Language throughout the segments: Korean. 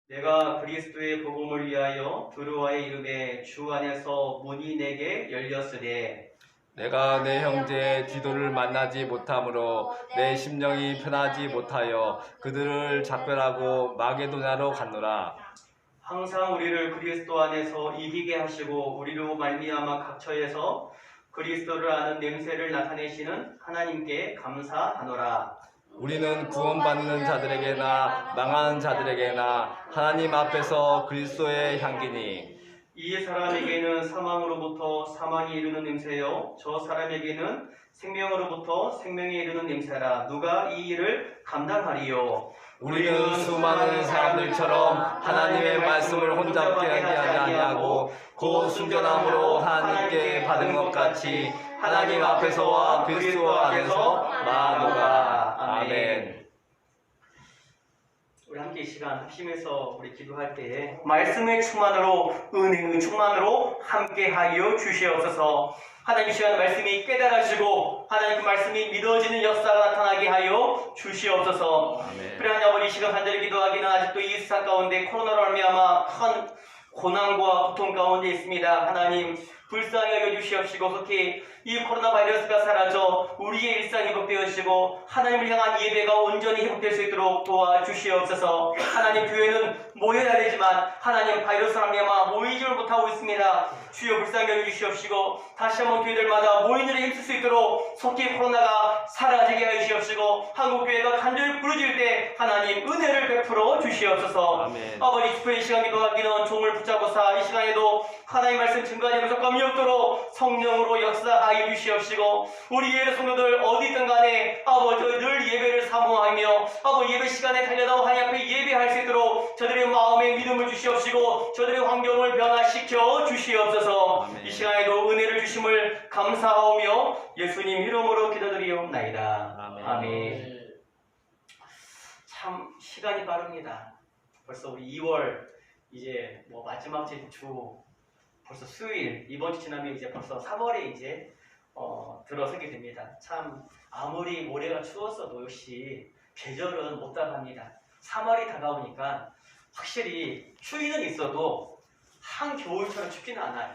내가 그리스도의 복음을 위하여 두루와의 이름에 주 안에서 문이 내게 열렸으되 내가 내 형제 디도를 만나지 못하므로 내 심령이 편하지 못하여 그들을 작별하고 마게도냐로 갔노라. 항상 우리를 그리스도 안에서 이기게 하시고 우리로 말미암아 각처에서 그리스도를 아는 냄새를 나타내시는 하나님께 감사하노라. 우리는 구원받는 자들에게나 망하는 자들에게나 하나님 앞에서 그리스도의 향기니 이 사람에게는 사망으로부터 사망이 이르는 냄새요 저 사람에게는 생명으로부터 생명에 이르는 냄새라. 누가 이 일을 감당하리요? 우리는 수많은 사람들처럼 하나님의 말씀을 혼자 받게 하지 아니하고 곧 순전함으로 하나님께 받은 것 같이 하나님 앞에서와 그리스도 안에서 나아노라. 아멘. 우리 함께 이 시간 합심해서 우리 기도할 때에 말씀의 충만으로 은혜의 충만으로 함께하여 주시옵소서. 하나님 시간 말씀이 깨달아지고 하나님 그 말씀이 믿어지는 역사가 나타나게 하여 주시옵소서. 아멘. 그래 하나님 아버지 이 시간 간절히 기도하기는 아직도 이 세상 가운데 코로나로 말미암아 큰 고난과 고통 가운데 있습니다. 하나님 불쌍히 여겨주시옵시고 속히 이 코로나 바이러스가 사라져 우리의 일상이 회복되어지고 하나님을 향한 예배가 온전히 회복될 수 있도록 도와주시옵소서. 하나님 교회는 모여야 되지만 하나님 바이러스로 말미암아 모이지를 못하고 있습니다. 주여 불쌍히 여겨주시옵시고 다시 한번 교회들마다 모이는 데 힘쓸 수 있도록 속히 코로나가 사라지게 하시옵시고 한국교회가 간절히 부르짖을 때 하나님 은혜를 베풀어 주시옵소서. 아멘. 아버지 주의 시간 기도하기는 종을 붙잡고사 이 시간에도 하나님 말씀 증거하지 무조건이 없도록 성령으로 역사하여 주시옵시고 우리 예배 성도들 어디든 간에 아버지 늘 예배를 사모하며 아버지 예배 시간에 달려나와 하나님 앞에 예배할 수 있도록 저들의 마음에 믿음을 주시옵시고 저들의 환경을 변화시켜 주시옵소서. 아멘. 이 시간에도 은혜를 주심을 감사하오며 예수님 이름으로 기도드리옵나이다. 아멘. 아멘. 참 시간이 빠릅니다. 벌써 우리 2월 이제 마지막 주 벌써 수요일, 이번 주 지나면 이제 벌써 3월에 이제 들어서게 됩니다. 참 아무리 모래가 추웠어도 역시 계절은 못 따라갑니다. 3월이 다가오니까 확실히 추위는 있어도 한겨울처럼 춥지는 않아요.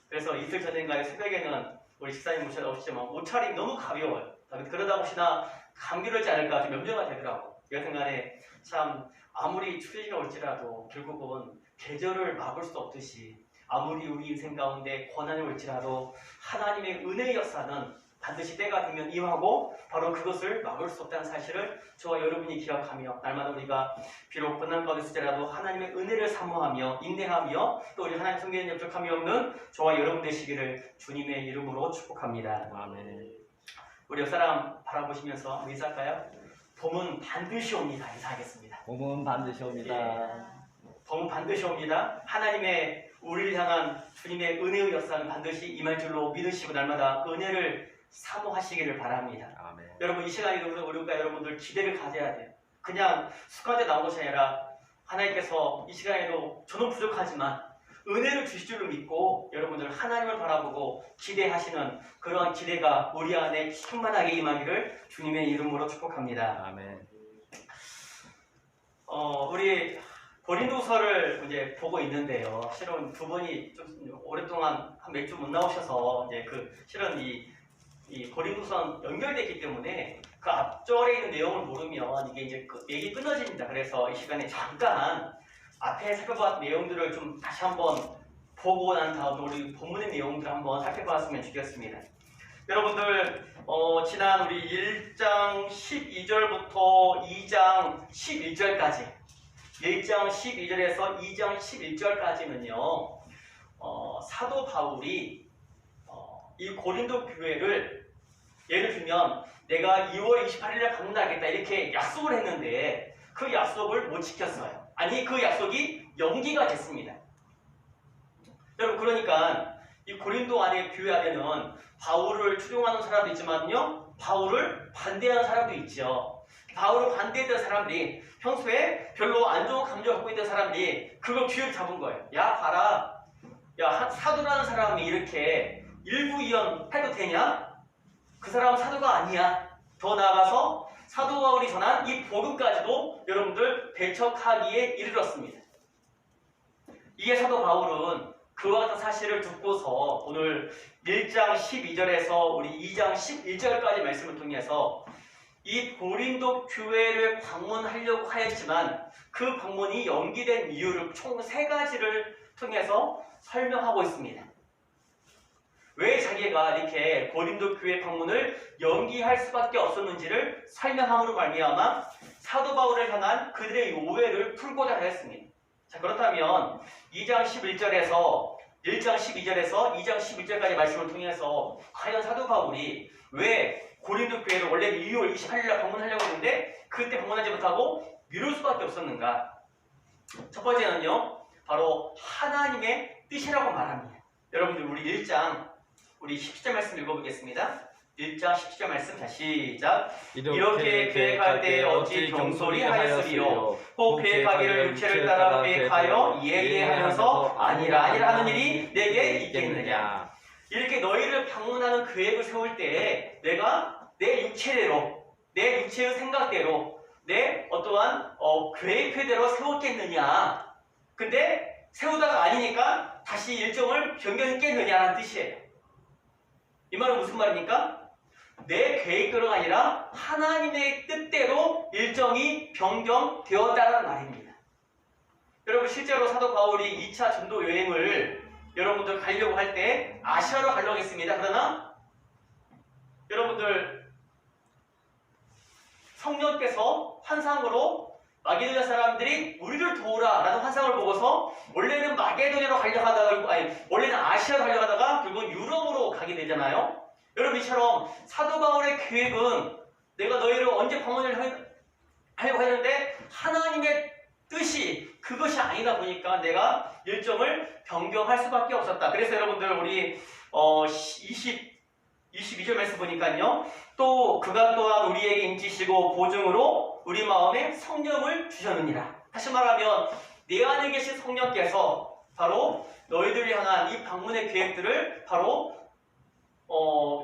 그래서 이틀 전인가에 새벽에는 우리 집사님 모셔오시지만 옷차림이 너무 가벼워요. 그러다 혹시나 감기 걸지 않을까 좀 염려가 되더라고. 여튼간에 참 아무리 추위가 올지라도 결국은 계절을 막을 수 없듯이 아무리 우리 인생 가운데 고난이 올지라도 하나님의 은혜의 역사는 반드시 때가 되면 임하고 바로 그것을 막을 수 없다는 사실을 저와 여러분이 기억하며 날마다 우리가 비록 고난 가운데 있을지라도 하나님의 은혜를 사모하며 인내하며 또 우리 하나님 성경에 접촉함이 없는 저와 여러분 되시기를 주님의 이름으로 축복합니다. 아멘. 우리 옆 사람 바라보시면서 인사할까요? 봄은 반드시 옵니다. 인사하겠습니다. 봄은 반드시 옵니다. 봄은 반드시 옵니다. 하나님의 우리를 향한 주님의 은혜의 역사는 반드시 임할 줄로 믿으시고 날마다 그 은혜를 사모하시기를 바랍니다. 아멘. 여러분 이 시간에도 우리가 여러분들 기대를 가져야 돼요. 그냥 습관대 나온 것이 아니라 하나님께서 이 시간에도 저는 부족하지만 은혜를 주실 줄로 믿고 여러분들 하나님을 바라보고 기대하시는 그러한 기대가 우리 안에 충만하게 임하기를 주님의 이름으로 축복합니다. 아멘. 우리 고린도서를 이제 보고 있는데요. 실은 두 분이 좀 오랫동안 한 몇 주 못 나오셔서 이제 실은 이 고린도서 연결되기 때문에 그 앞절에 있는 내용을 모르면 이게 이제 얘기 끊어집니다. 그래서 이 시간에 잠깐 앞에 살펴봤던 내용들을 좀 다시 한번 보고 난 다음에 우리 본문의 내용들을 한번 살펴봤으면 좋겠습니다. 여러분들 지난 우리 1장 12절부터 2장 11절까지 1장 12절에서 2장 11절까지는요 사도 바울이 이 고린도 교회를 예를 들면 내가 2월 28일에 방문하겠다 이렇게 약속을 했는데 그 약속을 못 지켰어요. 아니 그 약속이 연기가 됐습니다. 여러분 그러니까 이 고린도 안에 교회 안에는 바울을 추종하는 사람도 있지만요 바울을 반대하는 사람도 있죠. 바울을 반대했던 사람들이 평소에 별로 안 좋은 감정을 갖고 있던 사람들이 그걸 기회를 잡은 거예요. 야 봐라, 야 사도라는 사람이 이렇게 일부이연 해도 되냐? 그 사람은 사도가 아니야. 더 나아가서 사도 바울이 전한 이 복음까지도 여러분들 배척하기에 이르렀습니다. 이에 사도 바울은 그와 같은 사실을 듣고서 오늘 1장 12절에서 우리 2장 11절까지 말씀을 통해서 이 고린도 교회를 방문하려고 하였지만 그 방문이 연기된 이유를 총 3가지를 통해서 설명하고 있습니다. 왜 자기가 이렇게 고린도 교회 방문을 연기할 수밖에 없었는지를 설명함으로 말미암아 사도 바울을 향한 그들의 오해를 풀고자 하였습니다. 자, 그렇다면 2장 11절에서 1장 12절에서 2장 11절까지 말씀을 통해서 과연 사도 바울이 왜 고린도 교회를 원래 2월 28일날 방문하려고 했는데 그때 방문하지 못하고 미룰 수밖에 없었는가? 첫 번째는요, 바로 하나님의 뜻이라고 말합니다. 여러분들 우리 1장 우리 17절 말씀 읽어보겠습니다. 1장 17절 말씀. 자, 시작. 이렇게 계획할 때 어찌 경솔히 하였으리요. 혹 계획하기를 육체를 따라 계획하여 예의하면서 아니라 하는 일이 내게 있겠느냐. 이렇게 너희를 방문하는 계획을 세울 때에 내가 내 육체대로, 내 육체의 생각대로, 내 어떠한 계획표대로 세웠겠느냐. 근데 세우다가 아니니까 다시 일정을 변경했겠느냐라는 뜻이에요. 이 말은 무슨 말입니까? 내 계획대로가 아니라 하나님의 뜻대로 일정이 변경되었다는 말입니다. 여러분 실제로 사도 바울이 2차 전도 여행을 여러분들 가려고 할 때 아시아로 가려고 했습니다. 그러나 여러분들 성령께서 환상으로 마게도냐 사람들이 우리를 도우라 라는 환상을 보고서 원래는 마게도냐로 가려고 하다가 원래는 아시아로 가려고 하다가 결국은 유럽으로 가게 되잖아요. 여러분 이처럼 사도 바울의 계획은 내가 너희를 언제 방문을 하려고 했는데 하나님의 뜻이 그것이 아니다 보니까 내가 일정을 변경할 수밖에 없었다. 그래서 여러분들 우리 22절 말씀 보니까요. 또 그가 또한 우리에게 인치시고 보증으로 우리 마음에 성령을 주셨느니라. 다시 말하면 내 안에 계신 성령께서 바로 너희들을 향한 이 방문의 계획들을 바로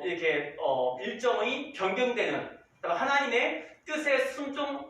이렇게 일정이 변경되는 하나님의 뜻에 순종하다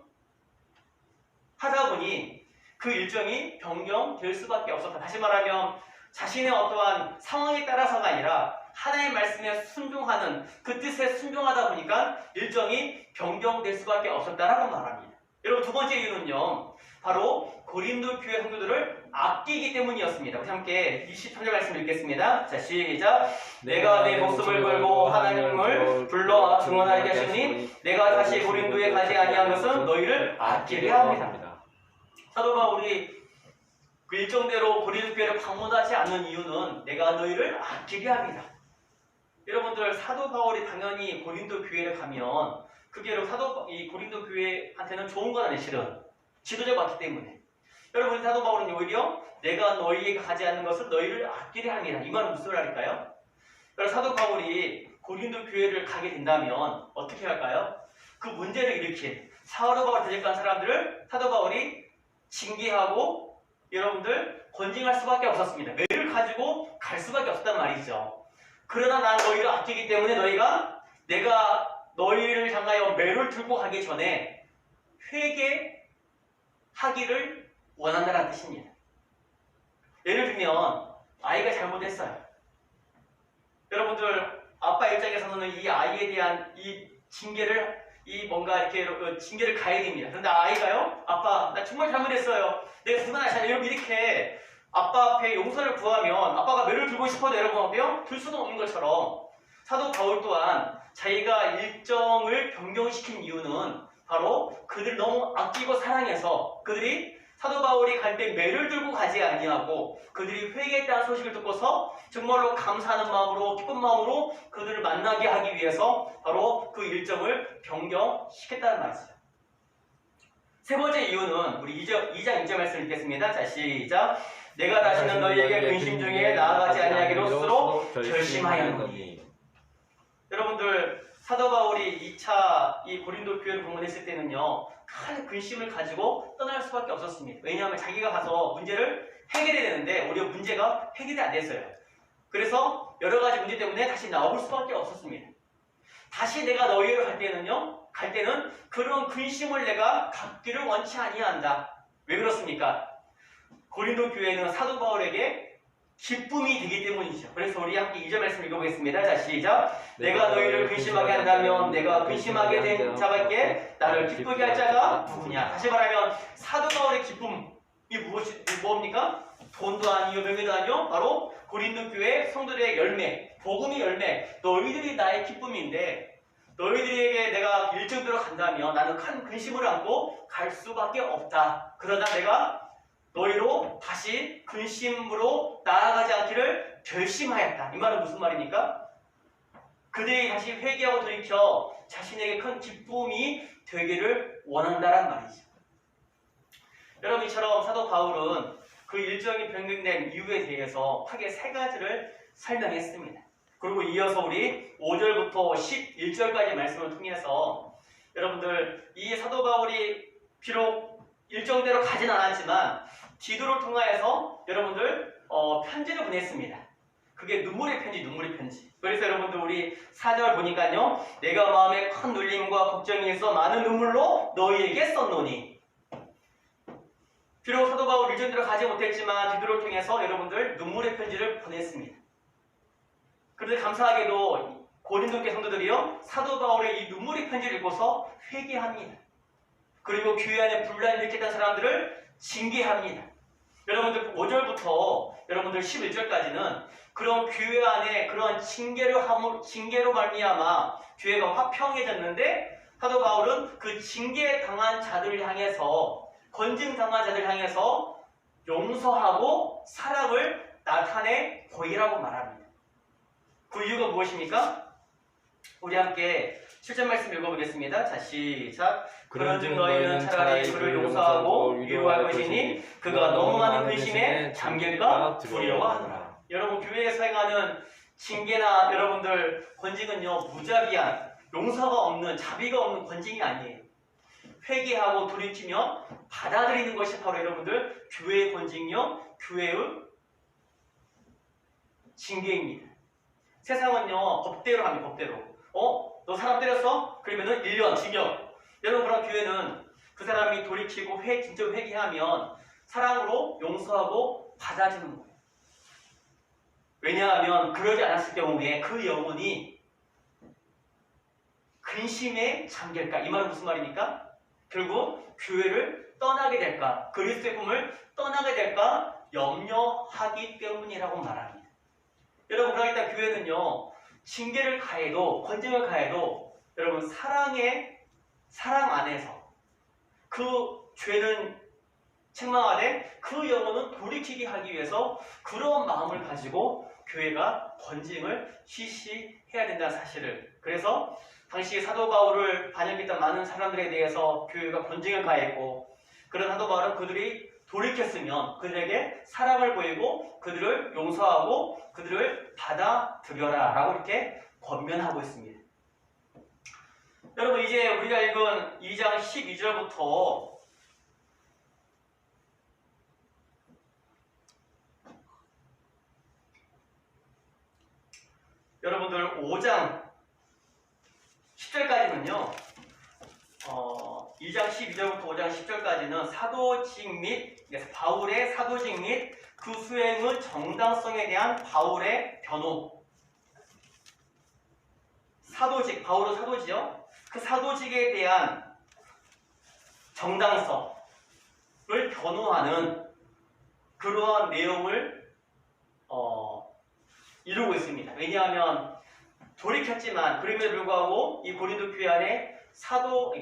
보니 그 일정이 변경될 수밖에 없었다. 다시 말하면 자신의 어떠한 상황에 따라서가 아니라 하나님의 말씀에 순종하는 그 뜻에 순종하다 보니까 일정이 변경될 수밖에 없었다라고 말합니다. 여러분 두 번째 이유는요, 바로 고린도 교회 성도들을 아끼기 때문이었습니다. 우리 함께 23절 말씀 읽겠습니다. 자, 시작. 내가 내 목숨을 걸고 하나님을 불러 증언하게 하시니 내가 다시 고린도에 가지 아니한 것은 너희를 아끼려 합니다. 사도 바울이 그 일정대로 고린도 교회를 방문하지 않는 이유는 내가 너희를 아끼려 합니다. 여러분들 사도 바울이 당연히 고린도 교회를 가면 그게 이 고린도 교회한테는 좋은 건 아니에요. 실은 지도자가 왔기 때문에. 여러분 사도 바울은 오히려 내가 너희에게 가지 않는 것은 너희를 아끼려 합니다. 이 말은 무슨 말일까요? 여러분 사도 바울이 고린도 교회를 가게 된다면 어떻게 할까요? 그 문제를 일으킨 사도 바울 대적한 사람들을 사도 바울이 징계하고 여러분들 권징할 수밖에 없었습니다. 매를 가지고 갈 수밖에 없었단 말이죠. 그러나 난 너희를 아끼기 때문에 내가 너희를 향하여 매를 들고 가기 전에 회개하기를 원한다는 뜻입니다. 예를 들면 아이가 잘못했어요. 여러분들 아빠 입장에서는 이 아이에 대한 이 징계를 징계를 가해야 됩니다. 그런데 아이가요, 아빠 나 정말 잘못했어요. 내가 누구나 이렇게 아빠 앞에 용서를 구하면 아빠가 매를 들고 싶어도 여러분 어때요? 들 수도 없는 것처럼 사도 바울 또한 자기가 일정을 변경시킨 이유는 바로 그들을 너무 아끼고 사랑해서 그들이 사도 바울이 갈 때 매를 들고 가지 아니하고 그들이 회개했다는 소식을 듣고서 정말로 감사하는 마음으로 기쁜 마음으로 그들을 만나게 하기 위해서 바로 그 일정을 변경시켰다는 말이죠. 세 번째 이유는 우리 2장 2절 말씀 읽겠습니다. 자, 시작. 내가 다시는 너희에게 근심 중에 나아가지 아니하기로 스스로 결심하였노니. 여러분들 사도 바울이 2차 이 고린도 교회를 방문했을 때는요, 큰 근심을 가지고 떠날 수밖에 없었습니다. 왜냐하면 자기가 가서 문제를 해결해야 되는데 오히려 문제가 해결이 안 됐어요. 그래서 여러 가지 문제 때문에 다시 나올 수밖에 없었습니다. 다시 내가 너희를 갈 때는요, 갈 때는 그런 근심을 내가 갖기를 원치 아니한다. 왜 그렇습니까? 고린도 교회는 사도 바울에게 기쁨이 되기 때문이죠. 그래서 우리 함께 2절 말씀 읽어보겠습니다. 자, 시작. 내가 너희를 근심하게 한다면 내가 근심하게 된 자밖에 나를 기쁘게 할 자가 누구냐. 다시 말하면 사도 바울의 기쁨이 뭡니까? 돈도 아니요 명예도 아니요 바로 고린도 교회 성도들의 열매, 복음의 열매, 너희들이 나의 기쁨인데 너희들에게 내가 일정대로 간다면 나는 큰 근심을 안고 갈 수밖에 없다. 그러나 내가 너희로 다시 근심으로 나아가지 않기를 결심하였다. 이 말은 무슨 말입니까? 그들이 다시 회개하고 돌이켜 자신에게 큰 기쁨이 되기를 원한다란 말이죠. 여러분, 이처럼 사도 바울은 그 일정이 변경된 이유에 대해서 크게 세 가지를 설명했습니다. 그리고 이어서 우리 5절부터 11절까지 말씀을 통해서 여러분들 이 사도 바울이 비록 일정대로 가진 않았지만 디도를 통하여서 여러분들 편지를 보냈습니다. 그게 눈물의 편지. 그래서 여러분들 우리 4절 보니까요. 내가 마음에 큰 눌림과 걱정이 있어 많은 눈물로 너희에게 썼노니. 비록 사도 바울 일정대로 가지 못했지만 디도를 통해서 여러분들 눈물의 편지를 보냈습니다. 그런데 감사하게도 고린도 교회 성도들이요. 사도 바울의 이 눈물의 편지를 읽고서 회개합니다. 그리고 교회 안에 분란을 일으켰던 사람들을 징계합니다. 여러분들 5절부터 여러분들 11절까지는 그런 교회 안에 그런 징계로 말미암아 교회가 화평해졌는데 사도 바울은 그 징계당한 자들을 향해서 건증당한 자들을 향해서 용서하고 사랑을 나타내 보이라고 말합니다. 그 이유가 무엇입니까? 우리 함께 7절 말씀 읽어보겠습니다. 자, 시작. 그런즉 너희는 차라리 그를 용서하고 위로할 것이니 그가 너무 많은 근심에 잠길까 두려워하노라. 여러분, 교회에서 행하는 징계나 여러분들 권징은요, 무자비한 용서가 없는 자비가 없는 권징이 아니에요. 회개하고 돌이키며 받아들이는 것이 바로 여러분들 교회의 권징이요, 교회의 징계입니다. 세상은요, 법대로 합니다. 법대로. 너 사람 때렸어? 그러면은 1년 징역. 여러분, 그런 교회는 그 사람이 돌이키고 진짜 회개하면 사랑으로 용서하고 받아주는 거예요. 왜냐하면 그러지 않았을 경우에 그 영혼이 근심에 잠길까? 이 말은 무슨 말입니까? 결국 교회를 떠나게 될까? 그리스도의 꿈을 떠나게 될까? 염려하기 때문이라고 말합니다. 여러분, 그러니까 교회는요, 징계를 가해도, 권징을 가해도, 여러분, 사랑 안에서 그 죄는 책망하되 그 영혼은 돌이키게 하기 위해서 그런 마음을 가지고 교회가 권징을 실시해야 된다는 사실을. 그래서 당시 사도 바울을 반역했던 많은 사람들에 대해서 교회가 권징을 가했고, 그런 사도 바울은 그들이 돌이켰으면 그들에게 사랑을 보이고 그들을 용서하고 그들을 받아들여라 라고 이렇게 권면하고 있습니다. 여러분, 이제 우리가 읽은 2장 12절부터 여러분들 5장 10절까지는요 2장 12절부터 5장 10절까지는 사도직 및 바울의 사도직 및 그 수행의 정당성에 대한 바울의 변호. 사도직, 바울은 사도지요. 그 사도직에 대한 정당성을 변호하는 그러한 내용을 이루고 있습니다. 왜냐하면 돌이켰지만 그럼에도 불구하고 이 고린도 교회 안에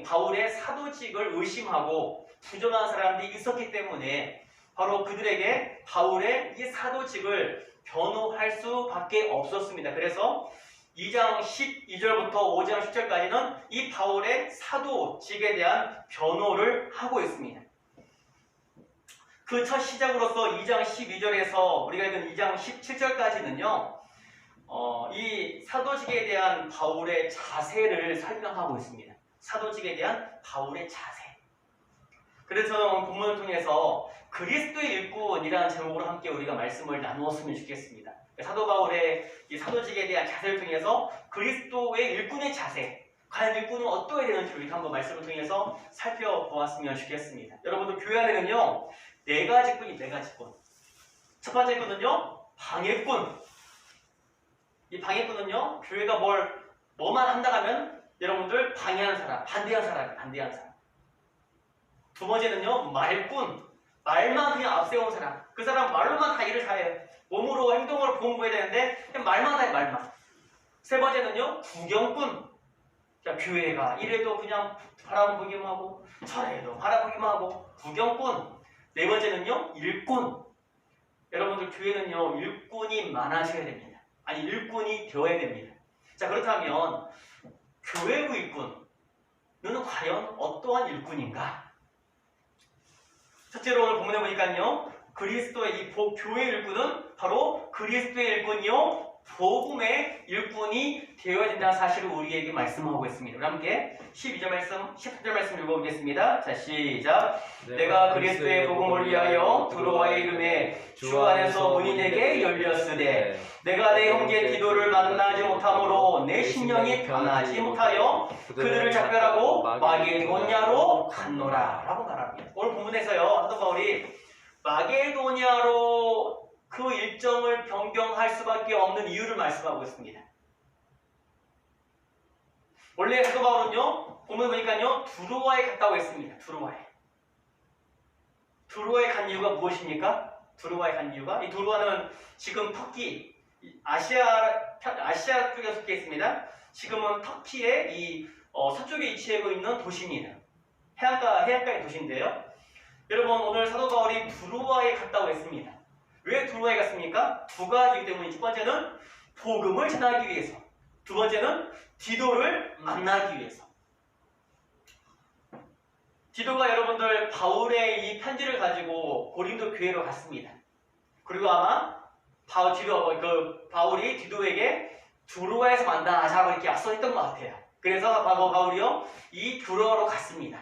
바울의 사도직을 의심하고 부정한 사람들이 있었기 때문에 바로 그들에게 바울의 이 사도직을 변호할 수밖에 없었습니다. 그래서 2장 12절부터 5장 10절까지는 이 바울의 사도직에 대한 변호를 하고 있습니다. 그 첫 시작으로서 2장 12절에서 우리가 읽은 2장 17절까지는요 이 사도직에 대한 바울의 자세를 설명하고 있습니다. 사도직에 대한 바울의 자세. 그래서 본문을 통해서 그리스도의 일꾼이라는 제목으로 함께 우리가 말씀을 나누었으면 좋겠습니다. 사도 바울의 이 사도직에 대한 자세를 통해서 그리스도의 일꾼의 자세, 과연 일꾼은 어떠해야 되는지 우리 한번 말씀을 통해서 살펴보았으면 좋겠습니다. 여러분들 교회 안에는요 4가지 꾼. 첫 번째 꾼은요 방해꾼. 이 방해꾼은요 교회가 뭐만 한다 하면 여러분들 방해하는 사람, 반대하는 사람. 두 번째는요 말꾼. 말만 그냥 앞세운 사람. 그 사람 말로만 다 일을 다 해요. 몸으로 행동으로 공부해야 되는데 그냥 말만 해 말만. 세 번째는요 구경꾼. 자, 교회가 이래도 그냥 바라보기만 하고 저래도 바라보기만 하고 구경꾼. 네 번째는요 일꾼. 여러분들 교회는요 일꾼이 많아져야 됩니다. 아니 일꾼이 되어야 됩니다. 자, 그렇다면 교회부 일꾼은 과연 어떠한 일꾼인가? 첫째로 오늘 본문에 보니까요 그리스도의 이 교회 일꾼은 바로 그리스도의 일꾼이요 복음의 일꾼이 되어야 된다는 사실을 우리에게 말씀하고 있습니다. 우리 함께 12절 말씀, 13절 말씀 읽어보겠습니다. 자, 시작. 내가 그리스도의 복음을 위하여 두로와의 이름에 주 안에서 문이 내게 열렸으되 내가 내 형제 디도를 만나지 못함으로 내 심령이 변하지 못하여 그들을 작별하고 마게도냐로 갔노라 라고 말합니다. 오늘 본문에서요 사도 바울이 마게도냐로 그 일정을 변경할 수밖에 없는 이유를 말씀하고 있습니다. 원래 사도 바울은요 본문에 보니까요 두로아에 갔다고 했습니다. 두로아에 간 이유가 무엇입니까? 두로아에 간 이유가 이 두로아는 지금 터키 아시아 쪽에 속해 있습니다. 지금은 터키의 이 서쪽에 위치하고 있는 도시입니다. 해안가의 도시인데요. 여러분 오늘 사도 바울이 두로아에 갔다고 했습니다. 왜 두로아에 갔습니까? 두 가지 이유 때문에 첫 번째는 복음을 전하기 위해서, 두 번째는 디도를 만나기 위해서. 디도가 여러분들 바울의 이 편지를 가지고 고린도 교회로 갔습니다. 그리고 아마 바울이 디도에게 두로아에서 만나자고 이렇게 약속했던 것 같아요. 그래서 바울이요 이 두로아로 갔습니다.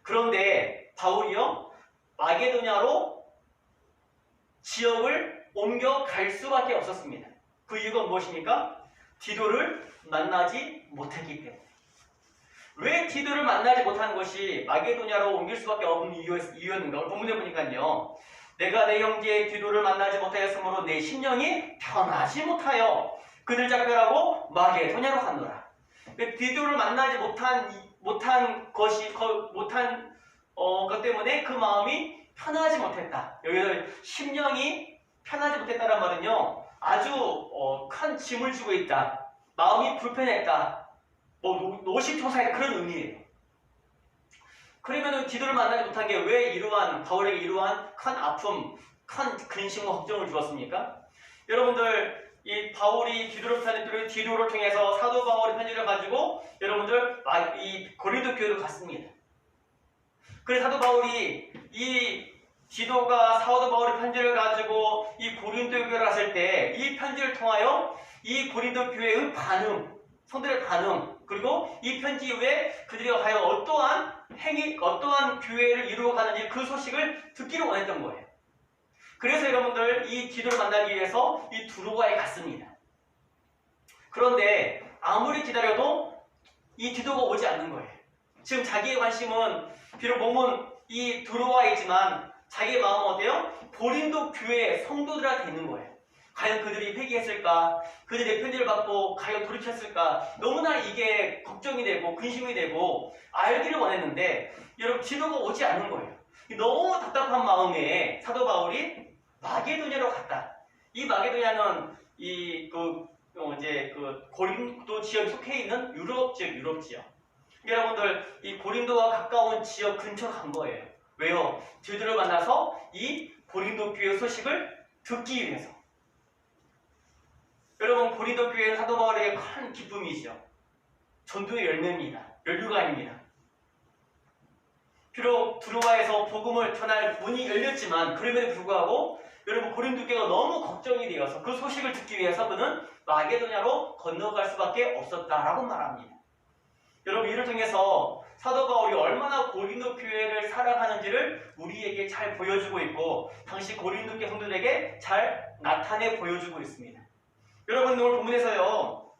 그런데 바울이요 마게도냐로 지역을 옮겨갈 수밖에 없었습니다. 그 이유가 무엇입니까? 디도를 만나지 못했기 때문에. 왜 디도를 만나지 못한 것이 마게도냐로 옮길 수밖에 없는 이유였는가? 오늘 본문에 보니까요. 내가 내 형제 디도를 만나지 못하였으므로 내 심령이 편하지 못하여 그들 작별하고 마게도냐로 갔노라. 디도를 만나지 못한 것 때문에 그 마음이 편하지 못했다. 여기서 심령이 편하지 못했다는 말은요 아주 큰 짐을 지고 있다, 마음이 불편했다, 노심초사했다 그런 의미예요. 그러면은 디도를 만나지 못한 게 왜 바울에게 이러한 큰 아픔, 큰 근심과 걱정을 주었습니까? 여러분들 이 바울이 디도를 통해서 사도 바울의 편지를 가지고 여러분들 이 고린도 교회로 갔습니다. 그래서 사도 바울이 이 디도가 사도 바울의 편지를 가지고 이 고린도 교회를 갔을 때 이 편지를 통하여 이 고린도 교회의 반응, 성도들의 반응, 그리고 이 편지 이후에 그들이 과연 어떠한 교회를 이루어가는지 그 소식을 듣기를 원했던 거예요. 그래서 여러분들 이 디도를 만나기 위해서 이 두로아에 갔습니다. 그런데 아무리 기다려도 이 디도가 오지 않는 거예요. 지금 자기의 관심은 비록 몸은 이 두로아에 있지만 자기의 마음은 어때요? 고린도 교회 성도들한테 있는 거예요. 과연 그들이 회개했을까? 그들의 편지를 받고 과연 돌이켰을까? 너무나 이게 걱정이 되고 근심이 되고 알기를 원했는데 여러분 디도가 오지 않는 거예요. 너무 답답한 마음에 사도 바울이 마게도냐로 갔다. 이 마게도냐는 고린도 지역에 속해 있는 유럽 지역. 여러분들 이 고린도와 가까운 지역 근처로 간 거예요. 왜요? 디도를 만나서 이 고린도 교회 소식을 듣기 위해서. 여러분 고린도 교회는 사도 바울에게 큰 기쁨이죠. 전도의 열매입니다. 열류관입니다. 비록 두로아에서 복음을 전할 문이 열렸지만 그럼에도 불구하고 여러분 고린도 교회가 너무 걱정이 되어서 그 소식을 듣기 위해서 그는 마게도냐로 건너갈 수밖에 없었다라고 말합니다. 여러분 이를 통해서 사도 바울이 얼마나 고린도 교회를 사랑하는지를 우리에게 잘 보여주고 있고 당시 고린도 교회 성도들에게 잘 나타내 보여주고 있습니다. 여러분 오늘 본문에서요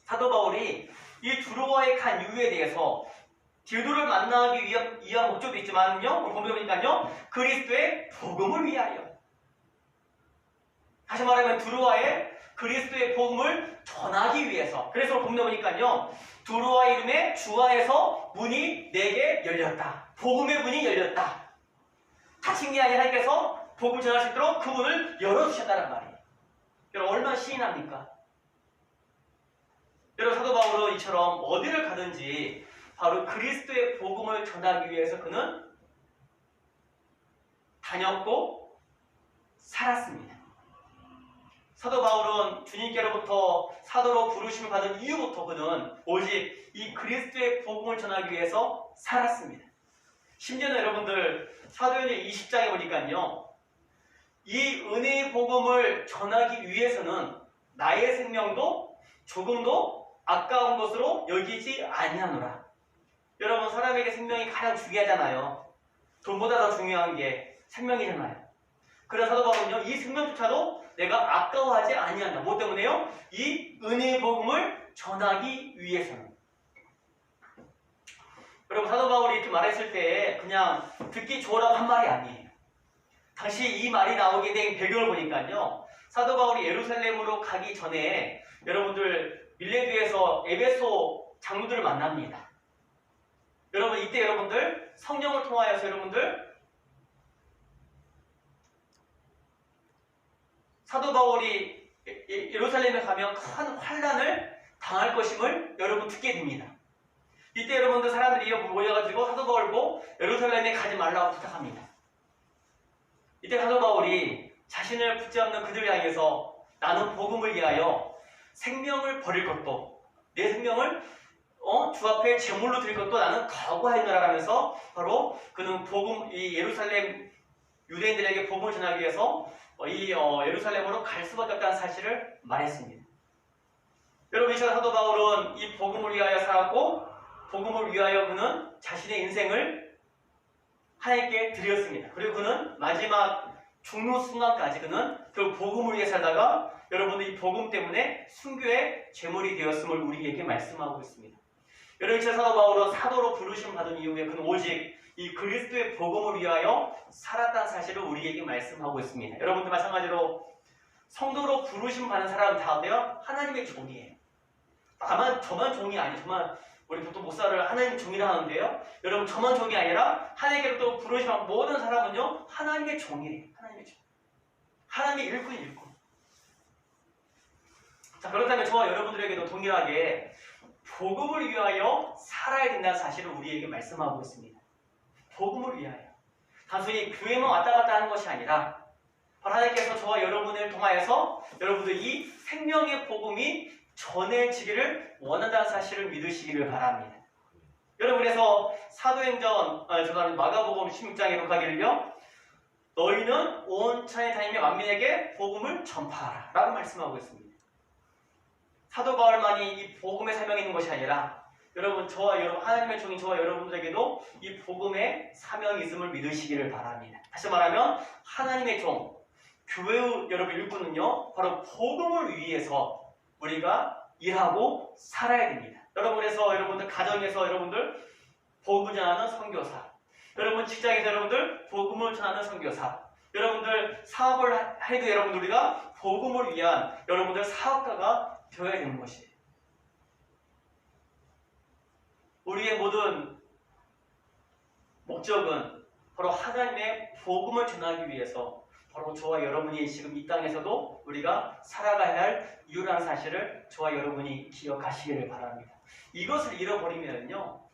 사도 바울이 이 두로아에 간 이유에 대해서 디도를 만나기 위한 목적도 있지만요, 오늘 본문에 보니까요, 그리스도의 복음을 위하여. 다시 말하면 두로아에 그리스도의 복음을 전하기 위해서. 그래서 오늘 본문에 보니까요, 두로아 이름의 주하에서 문이 내게 열렸다. 복음의 문이 열렸다. 닫힌 게 아니라 하나님께서 복음을 전할 수 있도록 그 문을 열어주셨다는 말이에요. 여러분 얼마나 시인합니까? 여러분 사도 바울은 이처럼 어디를 가든지 바로 그리스도의 복음을 전하기 위해서 그는 다녔고 살았습니다. 사도 바울은 주님께로부터 사도로 부르심을 받은 이후부터 그는 오직 이 그리스도의 복음을 전하기 위해서 살았습니다. 심지어는 여러분들 사도행전 20장에 보니까요, 이 은혜의 복음을 전하기 위해서는 나의 생명도 조금도 아까운 것으로 여기지 아니하노라. 여러분 사람에게 생명이 가장 중요하잖아요. 돈보다 더 중요한 게 생명이잖아요. 그래서 사도 바울은요, 이 생명조차도 내가 아까워하지 아니한다. 뭐 때문에요? 이 은혜의 복음을 전하기 위해서는. 여러분 사도 바울이 이렇게 말했을 때 그냥 듣기 좋으라고 한 말이 아니에요. 당시 이 말이 나오게 된 배경을 보니까요, 사도 바울이 예루살렘으로 가기 전에 여러분들 밀레드에서 에베소 장로들을 만납니다. 여러분 이때 여러분들 성령을 통하여서 여러분들 사도 바울이 예루살렘에 가면 큰 환난을 당할 것임을 여러분 듣게 됩니다. 이때 여러분들 사람들이 모여가지고 사도 바울 보고 예루살렘에 가지 말라고 부탁합니다. 이때 사도 바울이 자신을 붙잡는 그들을 향해서 나는 복음을 위하여 생명을 버릴 것도 내 생명을 주 앞에 제물로 드릴 것도 나는 각오하였노라 하면서 바로 그는 복음 이 예루살렘 유대인들에게 복음을 전하기 위해서 예루살렘으로 갈 수밖에 없다는 사실을 말했습니다. 여러분 이 시간 사도 바울은 이 복음을 위하여 살았고 복음을 위하여 그는 자신의 인생을 하나님께 드렸습니다. 그리고 그는 마지막 죽는 순간까지 그는 그 복음을 위해 살다가 여러분들 이 복음 때문에 순교의 제물이 되었음을 우리에게 말씀하고 있습니다. 여러분 이 시간 사도 바울은 사도로 부르심 받은 이후에 그는 오직 이 그리스도의 복음을 위하여 살았다는 사실을 우리에게 말씀하고 있습니다. 여러분들 마찬가지로 성도로 부르심 받는 사람 다도요 하나님의 종이에요. 다만 저만 종이 아니에요. 저만 우리 보통 목사를 하나님 종이라 하는데요. 여러분 저만 종이 아니라 하나님께로부터 부르심 받은 모든 사람은요 하나님의 종이에요. 하나님의 종. 하나님의 일꾼. 자 그렇다면 저와 여러분들에게도 동일하게 복음을 위하여 살아야 된다는 사실을 우리에게 말씀하고 있습니다. 복음을 위하여. 단순히 교회만 왔다 갔다 하는 것이 아니라 바로 하나님께서 저와 여러분을 통하여서 여러분들 이 생명의 복음이 전해지기를 원한다는 사실을 믿으시기를 바랍니다. 여러분 그래서 사도행전 마가복음 16장에 기록하기를요 너희는 온 천에 다니며 만민에게 복음을 전파하라 라고 말씀하고 있습니다. 사도 바울만이 이 복음의 사명이 있는 것이 아니라 여러분 저와 여러분 하나님의 종인 저와 여러분들에게도 이 복음의 사명이 있음을 믿으시기를 바랍니다. 다시 말하면 하나님의 종 교회의 여러분 일꾼은요 바로 복음을 위해서 우리가 일하고 살아야 됩니다. 여러분 그래서 여러분들 가정에서 여러분들 복음을 전하는 선교사, 여러분 직장에서 여러분들 복음을 전하는 선교사, 여러분들 사업을 해도 여러분들 우리가 복음을 위한 여러분들 사업가가 되어야 되는 것이에요. 우리의 모든 목적은 바로 하나님의 복음을 전하기 위해서 바로 저와 여러분이 지금 이 땅에서도 우리가 살아가야 할 이유라는 사실을 저와 여러분이 기억하시기를 바랍니다. 이것을 잃어버리면요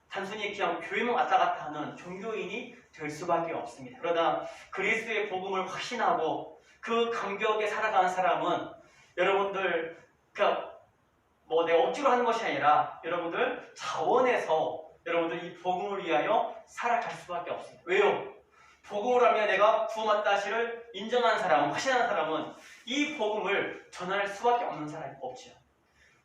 단순히 그냥 교회만 왔다 갔다 하는 종교인이 될 수밖에 없습니다. 그러나 그리스도의 복음을 확신하고 그 감격에 살아가는 사람은 여러분들 내가 억지로 하는 것이 아니라 여러분들 자원해서 여러분들 이 복음을 위하여 살아갈 수밖에 없습니다. 왜요? 복음을 하면 내가 구원받다 하시를 인정하는 사람, 확신하는 사람은 이 복음을 전할 수밖에 없는 사람이 없죠.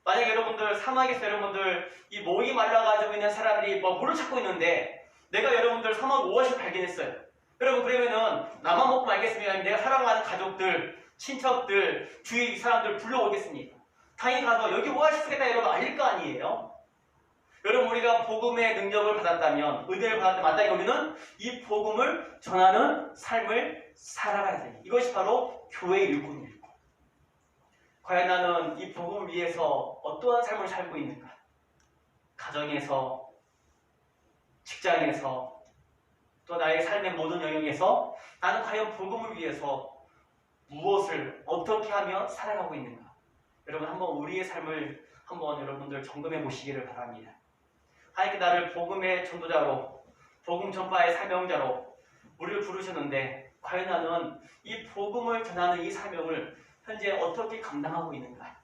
만약에 여러분들 사막에서 여러분들 이 목이 말라가지고 있는 사람들이 물을 찾고 있는데 내가 여러분들 사막 오아시스 발견했어요. 여러분 그러면은 나만 먹고 말겠습니까? 내가 사랑하는 가족들, 친척들, 주위 사람들 불러오겠습니까? 당연히 가서 여기 오아시스겠다 여러분 알릴 거 아니에요? 여러분 우리가 복음의 능력을 받았다면 은혜를 받았다면 마땅히 우리는 이 복음을 전하는 삶을 살아가야 돼요. 이것이 바로 교회의 일꾼이에요. 과연 나는 이 복음을 위해서 어떠한 삶을 살고 있는가? 가정에서, 직장에서, 또 나의 삶의 모든 영역에서 나는 과연 복음을 위해서 무엇을 어떻게 하며 살아가고 있는가? 여러분 한번 우리의 삶을 한번 여러분들 점검해 보시기를 바랍니다. 하나님께 나를 복음의 전도자로, 복음 전파의 사명자로 우리를 부르셨는데 과연 나는 이 복음을 전하는 이 사명을 현재 어떻게 감당하고 있는가?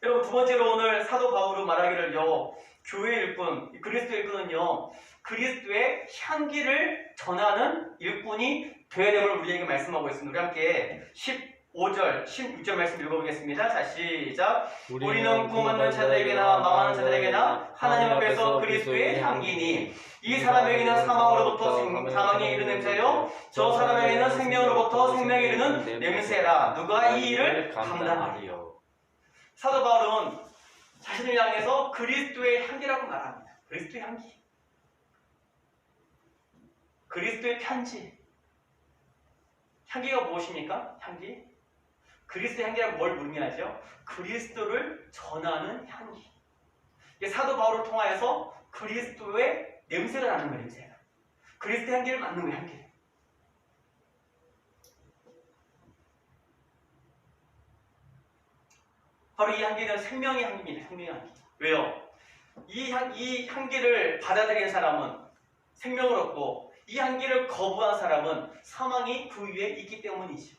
여러분 두 번째로 오늘 사도 바울은 말하기를요, 교회 일꾼, 그리스도의 일꾼은요, 그리스도의 향기를 전하는 일꾼이 되어야 됨을 우리에게 말씀하고 있습니다. 우리 함께 15절, 16절 말씀 읽어보겠습니다. 자, 시작. 우리는 구원받는 자들에게나 망하는 자들에게나 하나님 앞에서 그리스도의 향기니 이 사람에게는 사망으로부터 사망에 이르는 냄새요 저 사람에게는 생명으로부터 생명에 이르는 냄새라. 누가 이 일을 감당하리요? 사도 바울은 자신을 향해서 그리스도의 향기라고 말합니다. 그리스도의 향기, 그리스도의 편지. 향기가 무엇입니까? 향기? 그리스도의 향기라고 뭘 의미하죠? 그리스도를 전하는 향기. 사도 바울을 통하여서 그리스도의 냄새가 나는 거예요. 냄새가. 그리스도의 향기를 맡는 거예요. 향기. 바로 이 향기는 생명의 향기입니다. 생명의 향기. 왜요? 이 향기를 받아들인 사람은 생명을 얻고 이 향기를 거부한 사람은 사망이 그 위에 있기 때문이죠.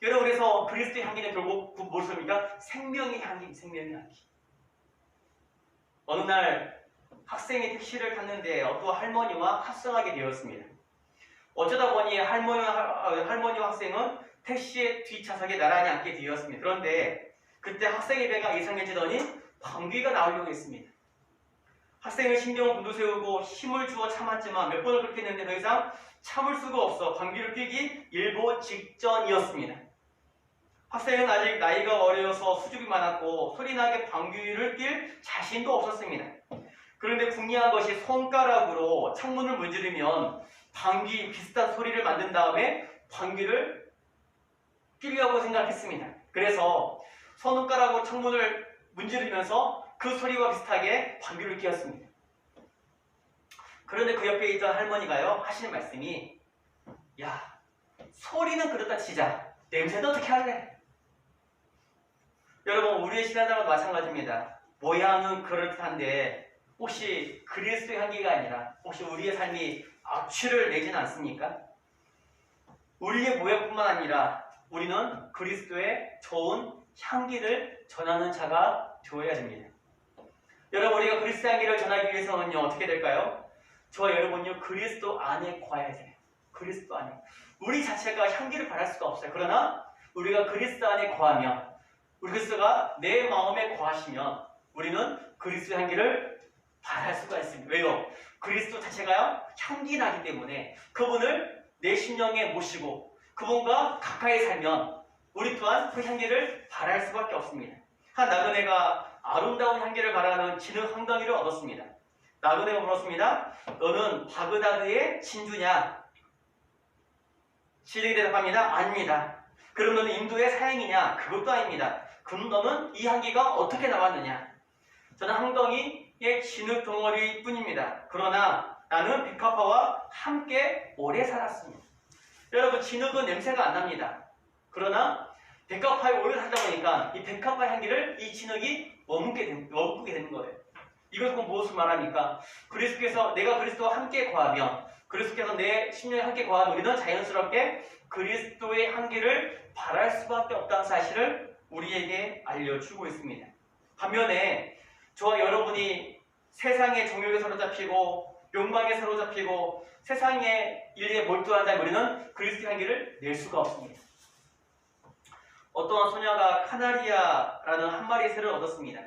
여러분 그래서 그리스도의 향기는 결국 무엇입니까? 생명의 향기, 생명의 향기. 어느 날 학생이 택시를 탔는데 어떤 할머니와 합성하게 되었습니다. 어쩌다 보니 할머니와 학생은 택시의 뒷좌석에 나란히 앉게 되었습니다. 그런데 그때 학생의 배가 이상해지더니 방귀가 나오려고 했습니다. 학생은 신경을 곤두세우고 힘을 주어 참았지만 몇 번을 그렇게 했는데 더 이상 참을 수가 없어 방귀를 뀌기 일보 직전이었습니다. 학생은 아직 나이가 어려서 수줍이 많았고 소리나게 방귀를 낄 자신도 없었습니다. 그런데 궁리한 것이 손가락으로 창문을 문지르면 방귀 비슷한 소리를 만든 다음에 방귀를 끼려고 생각했습니다. 그래서 손가락으로 창문을 문지르면서 그 소리와 비슷하게 방귀를 뀌었습니다. 그런데 그 옆에 있던 할머니가요 하시는 말씀이, 야, 소리는 그렇다 치자, 냄새는 어떻게 할래? 여러분 우리의 신앙생활도 마찬가지입니다. 모양은 그럴듯한데 혹시 그리스도의 향기가 아니라 혹시 우리의 삶이 악취를 내지는 않습니까? 우리의 모양뿐만 아니라 우리는 그리스도의 좋은 향기를 전하는 자가 되어야 됩니다. 여러분 우리가 그리스도 향기를 전하기 위해서는요 어떻게 될까요? 저와 여러분요 그리스도 안에 거해야 돼요. 그리스도 안에. 우리 자체가 향기를 발할 수가 없어요. 그러나 우리가 그리스도 안에 거하면, 우리 그리스도가 내 마음에 거하시면 우리는 그리스도 향기를 발할 수가 있습니다. 왜요? 그리스도 자체가요 향기 나기 때문에 그분을 내 심령에 모시고 그분과 가까이 살면 우리 또한 그 향기를 발할 수밖에 없습니다. 한 나그네가 아름다운 향기를 바라는 진흙 한 덩이를 얻었습니다. 나그네가 물었습니다. 너는 바그다드의 진주냐? 진흙이 대답합니다. 아닙니다. 그럼 너는 인도의 사행이냐? 그것도 아닙니다. 그럼 너는 이 향기가 어떻게 나왔느냐? 저는 한 덩이의 진흙 덩어리 뿐입니다. 그러나 나는 백합화와 함께 오래 살았습니다. 여러분 진흙은 냄새가 안 납니다. 그러나 백합화에 오래 살다 보니까 이 백합화 향기를 이 진흙이 머금게 되는 거예요. 이것은 무엇을 말합니까? 그리스도께서 내가 그리스도와 함께 거하면, 그리스도께서 내 심령에 함께 거하면 우리는 자연스럽게 그리스도의 향기를 발할 수밖에 없다는 사실을 우리에게 알려주고 있습니다. 반면에 저와 여러분이 세상의 정욕에 사로잡히고 욕망에 사로잡히고 세상의 일에 몰두한다면 우리는 그리스도의 향기를 낼 수가 없습니다. 어떠한 소녀가 카나리아라는 한 마리의 새를 얻었습니다.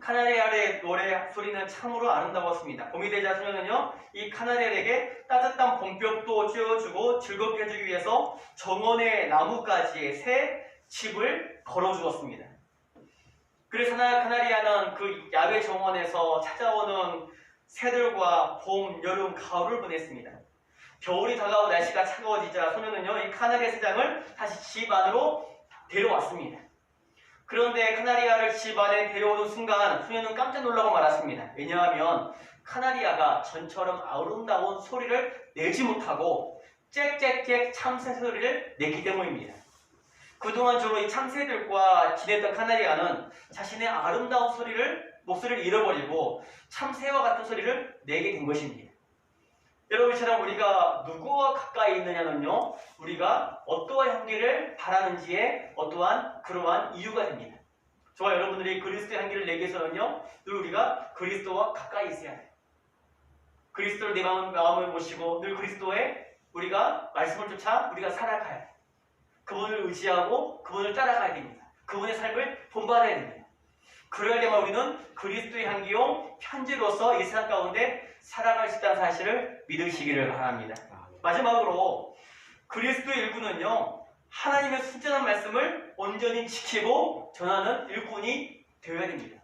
카나리아의 노래 소리는 참으로 아름다웠습니다. 봄이 되자 소녀는요 이 카나리아에게 따뜻한 봄볕도 쬐어주고 즐겁게 해주기 위해서 정원의 나뭇가지에 새 집을 걸어주었습니다. 그래서 카나리아는 그 야외 정원에서 찾아오는 새들과 봄, 여름, 가을을 보냈습니다. 겨울이 다가오고 날씨가 차가워지자 소녀는요, 이 카나리아 새장을 다시 집 안으로 데려왔습니다. 그런데 카나리아를 집 안에 데려오는 순간 소녀는 깜짝 놀라고 말았습니다. 왜냐하면 카나리아가 전처럼 아름다운 소리를 내지 못하고 짹짹짹 참새 소리를 냈기 때문입니다. 그동안 주로 이 참새들과 지냈던 카나리아는 자신의 아름다운 목소리를 잃어버리고 참새와 같은 소리를 내게 된 것입니다. 여러분처럼 우리가 누구와 가까이 있느냐는요, 우리가 어떠한 향기를 바라는지에 어떠한 그러한 이유가 됩니다. 저와 여러분들이 그리스도의 향기를 내기 위해서는요, 늘 우리가 그리스도와 가까이 있어야 돼요. 그리스도를 내 마음을 모시고 늘 그리스도의 우리가 말씀을 쫓아 우리가 살아가야 돼요. 그분을 의지하고 그분을 따라가야 됩니다. 그분의 삶을 본받아야 됩니다. 그럴 때만 우리는 그리스도의 향기용 편지로서 이 세상 가운데 살아갈 수 있다는 사실을 믿으시기를 바랍니다. 마지막으로 그리스도의 일꾼은요, 하나님의 순전한 말씀을 온전히 지키고 전하는 일꾼이 되어야 됩니다.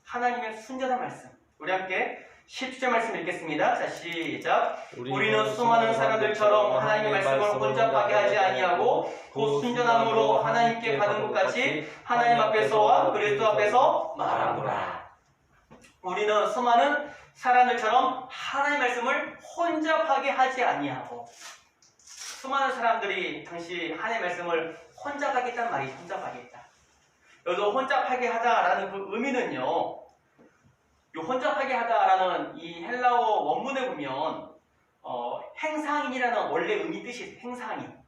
하나님의 순전한 말씀. 우리 함께 10절 말씀 읽겠습니다. 자, 시작. 우리는 수많은 사람들처럼 하나님의 말씀을 혼잡하게 하지 아니하고 곧 순전함으로 하나님께 받은 것 같이 하나님 앞에서와 그리스도 앞에서 말하노라. 우리는 수많은 사람들처럼 하나님의 말씀을 혼잡하게 하지 아니하고, 수많은 사람들이 당시 하나님의 말씀을 혼잡하겠다는 말이 혼잡하겠다. 여기서 혼잡하게 하다라는 그 의미는요, 이 혼잡하게 하다라는 이 헬라어 원문에 보면 행상인이라는 원래 의미 뜻이 있어요. 행상인.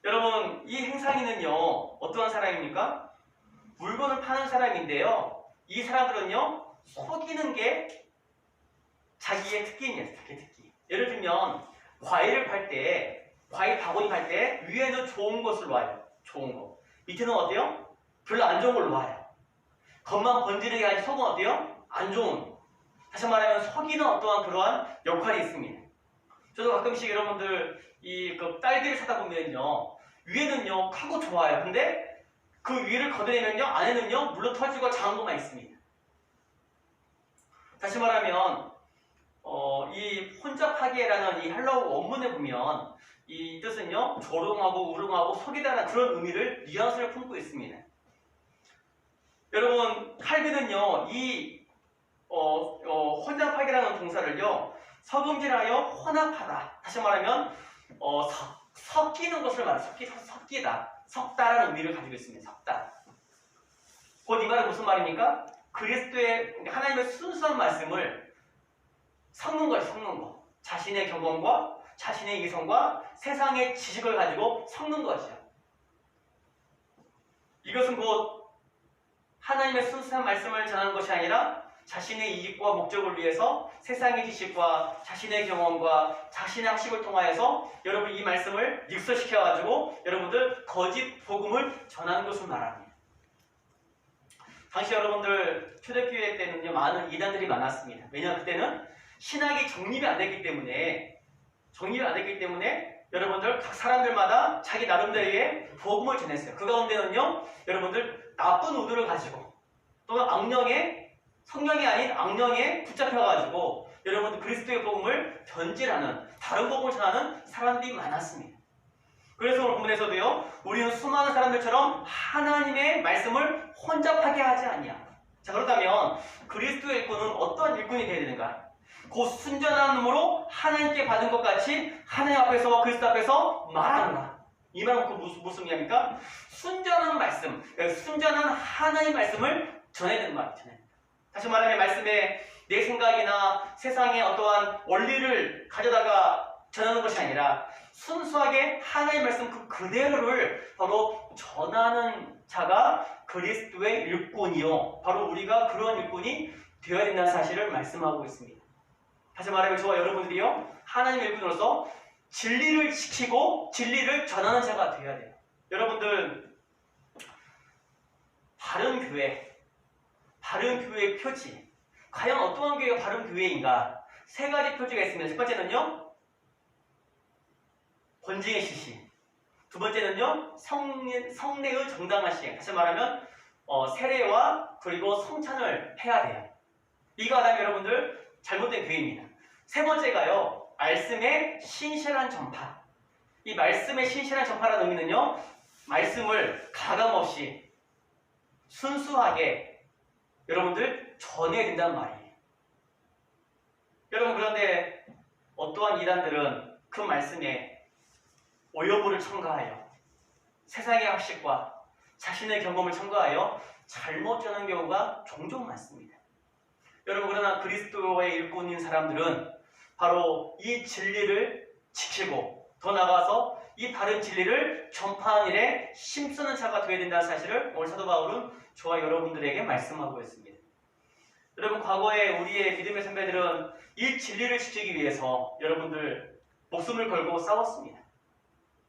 여러분, 이 행상인은요, 어떠한 사람입니까? 물건을 파는 사람인데요, 이 사람들은요, 속이는 게 자기의 특기입니다. 특기. 예를 들면 과일을 팔 때, 과일 바구니 팔 때 위에는 좋은 것을 놔요. 좋은 거. 밑에는 어때요? 별로 안 좋은 걸 놔요. 겉만 번지르게 하지 속은 어때요? 안 좋은. 다시 말하면 속이는 어떠한 그러한 역할이 있습니다. 저도 가끔씩 여러분들 그 딸기를 사다 보면요, 위에는요 크고 좋아요. 근데 그 위를 걷어내면요 안에는요 물론 터지고 작은 것만 있습니다. 다시 말하면 이 혼잡하게라는 이 헬라어 원문에 보면 이 뜻은요 조롱하고 우롱하고 속이다라는 그런 의미를 뉘앙스를 품고 있습니다. 여러분, 칼빈은요 이 혼잡하게라는 동사를요 석음질하여 혼합하다, 다시 말하면 섞이는 것을 말해요. 섞이다, 섞다라는 의미를 가지고 있습니다. 섞다. 곧 이 말은 무슨 말입니까? 그리스도의 하나님의 순수한 말씀을 섞는 거예요. 섞는 거. 자신의 경험과 자신의 이성과 세상의 지식을 가지고 섞는 것이죠. 이것은 곧 하나님의 순수한 말씀을 전하는 것이 아니라 자신의 이익과 목적을 위해서 세상의 지식과 자신의 경험과 자신의 학식을 통하여서 여러분 이 말씀을 믹서시켜가지고 여러분들 거짓 복음을 전하는 것을 말합니다. 당시 여러분들 초대교회 때는요 많은 이단들이 많았습니다. 왜냐하면 그때는 신학이 정립이 안 됐기 때문에 여러분들 각 사람들마다 자기 나름대로의 복음을 전했어요. 그 가운데는요 여러분들 나쁜 의도를 가지고 또는 성령이 아닌 악령에 붙잡혀가지고 여러분들 그리스도의 복음을 변질하는, 다른 복음을 전하는 사람들이 많았습니다. 그래서 오늘 본문에서도요 우리는 수많은 사람들처럼 하나님의 말씀을 혼잡하게 하지 아니하고. 자, 그렇다면 그리스도의 일꾼은 어떤 일꾼이 되어야 되는가? 곧 순전함으로 하나님께 받은 것 같이 하나님 앞에서 그리스도 앞에서 말하노라. 이 말은 무슨 의미입니까? 순전한 말씀, 순전한 하나님의 말씀을 전해야 되는 말이죠. 다시 말하면 말씀에 내 생각이나 세상의 어떠한 원리를 가져다가 전하는 것이 아니라 순수하게 하나님의 말씀 그대로를 바로 전하는 자가 그리스도의 일꾼이요, 바로 우리가 그런 일꾼이 되어야 된다는 사실을 말씀하고 있습니다. 다시 말하면 저와 여러분들이요 하나님의 일꾼으로서 진리를 지키고 진리를 전하는 자가 되어야 돼요. 여러분들, 바른 교회의 표지, 과연 어떠한 교회가 바른 교회인가? 세 가지 표지가 있습니다. 첫 번째는요 권징의 시시, 두 번째는요 성례의 정당한 시행, 다시 말하면 세례와 그리고 성찬을 해야 돼요. 이거 하다면 여러분들 잘못된 교회입니다. 세 번째가요. 말씀의 신실한 전파. 이 말씀의 신실한 전파라는 의미는요. 말씀을 가감없이 순수하게 여러분들 전해야 된다는 말이에요. 여러분 그런데 어떠한 이단들은 그 말씀에 오여부를 첨가하여 세상의 학식과 자신의 경험을 첨가하여 잘못 전하는 경우가 종종 많습니다. 여러분 그러나 그리스도의 일꾼인 사람들은 바로 이 진리를 지키고 더 나아가서 이 바른 진리를 전파하는 일에 힘쓰는 자가 되어야 된다는 사실을 오늘 사도 바울은 저와 여러분들에게 말씀하고 있습니다. 여러분 과거에 우리의 믿음의 선배들은 이 진리를 지키기 위해서 여러분들 목숨을 걸고 싸웠습니다.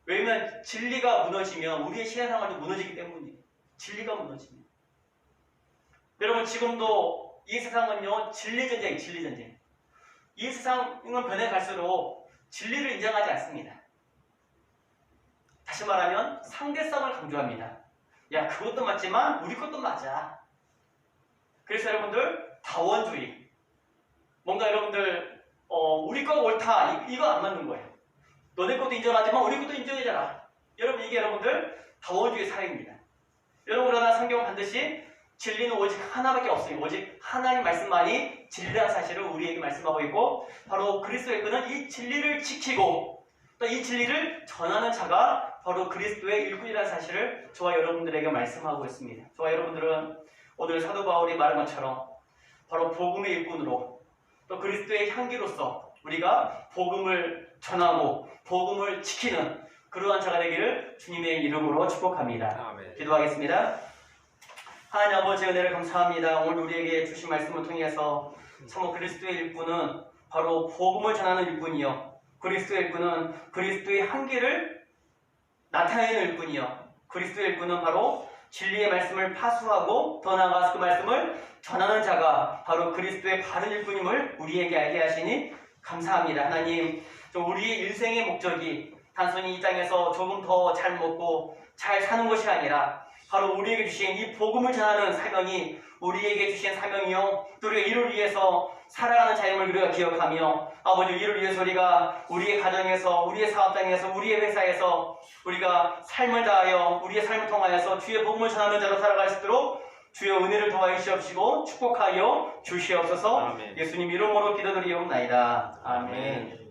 왜냐하면 진리가 무너지면 우리의 신앙생활도 무너지기 때문이에요. 진리가 무너지면. 여러분 지금도 이 세상은요 진리전쟁이에요. 진리전쟁. 이 세상은 변해갈수록 진리를 인정하지 않습니다. 다시 말하면 상대성을 강조합니다. 야 그것도 맞지만 우리 것도 맞아. 그래서 여러분들 다원주의. 뭔가 여러분들 우리 거가 옳다 이거 안 맞는 거예요. 너네 것도 인정하지만 우리 것도 인정해줘라. 여러분 이게 여러분들 다원주의 사회입니다. 여러분 그러나 성경은 반드시 진리는 오직 하나밖에 없어요. 오직 하나님 말씀만이 진리라는 사실을 우리에게 말씀하고 있고 바로 그리스도의 끈은 이 진리를 지키고 또 이 진리를 전하는 자가 바로 그리스도의 일꾼이라는 사실을 저와 여러분들에게 말씀하고 있습니다. 저와 여러분들은 오늘 사도 바울이 말한 것처럼 바로 복음의 일꾼으로 또 그리스도의 향기로서 우리가 복음을 전하고 복음을 지키는 그러한 자가 되기를 주님의 이름으로 축복합니다. 아멘. 기도하겠습니다. 하나님 아버지 은혜를 감사합니다. 오늘 우리에게 주신 말씀을 통해서 참으로 그리스도의 일꾼은 바로 복음을 전하는 일꾼이요. 그리스도의 일꾼은 그리스도의 한계를 나타내는 일꾼이요. 그리스도의 일꾼은 바로 진리의 말씀을 파수하고 더 나아가서 그 말씀을 전하는 자가 바로 그리스도의 바른 일꾼임을 우리에게 알게 하시니 감사합니다. 하나님, 우리의 일생의 목적이 단순히 이 땅에서 조금 더 잘 먹고 잘 사는 것이 아니라 바로 우리에게 주신 이 복음을 전하는 사명이 우리에게 주신 사명이요. 또 우리가 이를 위해서 살아가는 자임을 우리가 기억하며 아버지 이를 위해서 우리가 우리의 가정에서 우리의 사업장에서 우리의 회사에서 우리가 삶을 다하여 우리의 삶을 통하여서 주의 복음을 전하는 자로 살아갈 수 있도록 주의 은혜를 더하여 주시옵시고 축복하여 주시옵소서. 아멘. 예수님 이름으로 기도드리옵나이다. 아멘.